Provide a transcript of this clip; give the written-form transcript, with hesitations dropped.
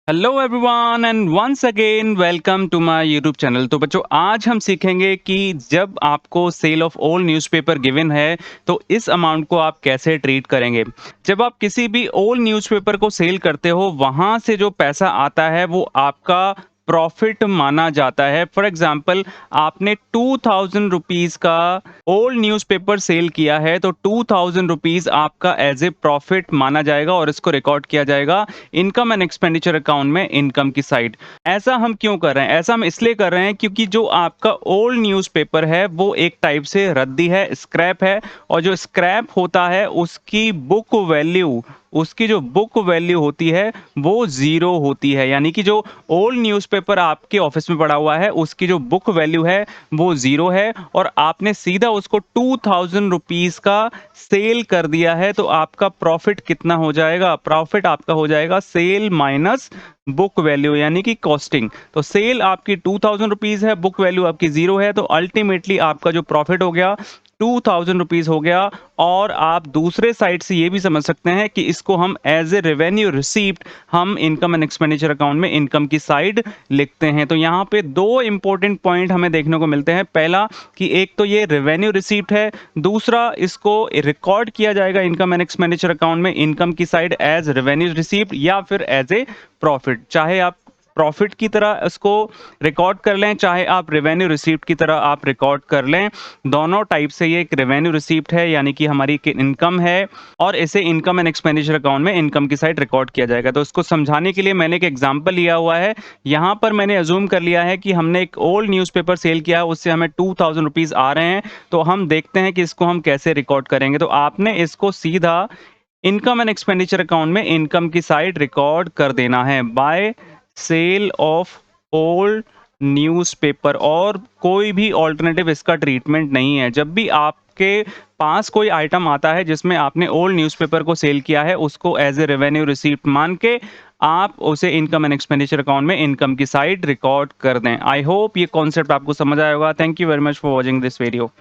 Hello everyone and once again welcome to my YouTube channel. तो बच्चों, आज हम सीखेंगे कि जब आपको sale of old newspaper given है तो इस अमाउंट को आप कैसे ट्रीट करेंगे। जब आप किसी भी ओल्ड न्यूज़पेपर को सेल करते हो, वहां से जो पैसा आता है वो आपका प्रॉफिट माना जाता है। फॉर एग्जाम्पल, आपने 2000 रुपीज़ का ओल्ड न्यूज़पेपर सेल किया है तो 2000 रुपीज़ आपका एज ए प्रॉफिट माना जाएगा और इसको रिकॉर्ड किया जाएगा इनकम एंड एक्सपेंडिचर अकाउंट में, इनकम की साइड। ऐसा हम क्यों कर रहे हैं? ऐसा हम इसलिए कर रहे हैं क्योंकि जो आपका ओल्ड न्यूज़पेपर है वो एक टाइप से रद्दी है, स्क्रैप है। और जो स्क्रैप होता है उसकी जो बुक वैल्यू होती है वो ज़ीरो होती है। यानी कि जो ओल्ड न्यूज़पेपर आपके ऑफिस में पड़ा हुआ है उसकी जो बुक वैल्यू है वो ज़ीरो है और आपने सीधा उसको 2000 रुपीज़ का सेल कर दिया है। तो आपका प्रॉफिट कितना हो जाएगा? प्रॉफिट आपका हो जाएगा सेल माइनस बुक वैल्यू, यानी कि कॉस्टिंग। तो सेल आपकी 2000 रुपीज़ है, बुक वैल्यू आपकी ज़ीरो है, तो अल्टीमेटली आपका जो प्रॉफिट हो गया 2000 रुपीज़ हो गया। और आप दूसरे साइड से ये भी समझ सकते हैं कि इसको हम एज ए रेवेन्यू रिसीप्ट हम इनकम एंड एक्सपेंडिचर अकाउंट में इनकम की साइड लिखते हैं। तो यहाँ पे दो इंपॉर्टेंट पॉइंट हमें देखने को मिलते हैं। पहला कि एक तो ये रेवेन्यू रिसीप्ट है, दूसरा इसको रिकॉर्ड किया जाएगा इनकम एंड एक्सपेंडिचर अकाउंट में इनकम की साइड एज रेवेन्यू रिसीप्ट या फिर एज ए प्रॉफिट। चाहे आप प्रॉफिट की तरह इसको रिकॉर्ड कर लें, चाहे आप रेवेन्यू रिसीप्ट की तरह आप रिकॉर्ड कर लें, दोनों टाइप से ये एक रेवेन्यू रिसीप्ट है, यानी कि हमारी इनकम है और इसे इनकम एंड एक्सपेंडिचर अकाउंट में इनकम की साइड रिकॉर्ड किया जाएगा। तो इसको समझाने के लिए मैंने एक एग्जांपल लिया हुआ है। यहाँ पर मैंने अज्यूम कर लिया है कि हमने एक ओल्ड न्यूज़पेपर सेल किया है, उससे हमें 2000 रुपीज़ आ रहे हैं। तो हम देखते हैं कि इसको हम कैसे रिकॉर्ड करेंगे। तो आपने इसको सीधा इनकम एंड एक्सपेंडिचर अकाउंट में इनकम की साइड रिकॉर्ड कर देना है by sale of old newspaper. और कोई भी ऑल्टरनेटिव इसका ट्रीटमेंट नहीं है। जब भी आपके पास कोई आइटम आता है जिसमें आपने ओल्ड न्यूज़पेपर को सेल किया है, उसको एज ए रेवेन्यू रिसीप्ट मान के आप उसे इनकम एंड एक्सपेंडिचर अकाउंट में इनकम की साइड रिकॉर्ड कर दें। आई होप ये कॉन्सेप्ट आपको समझ आया होगा। Thank you very much for watching this video.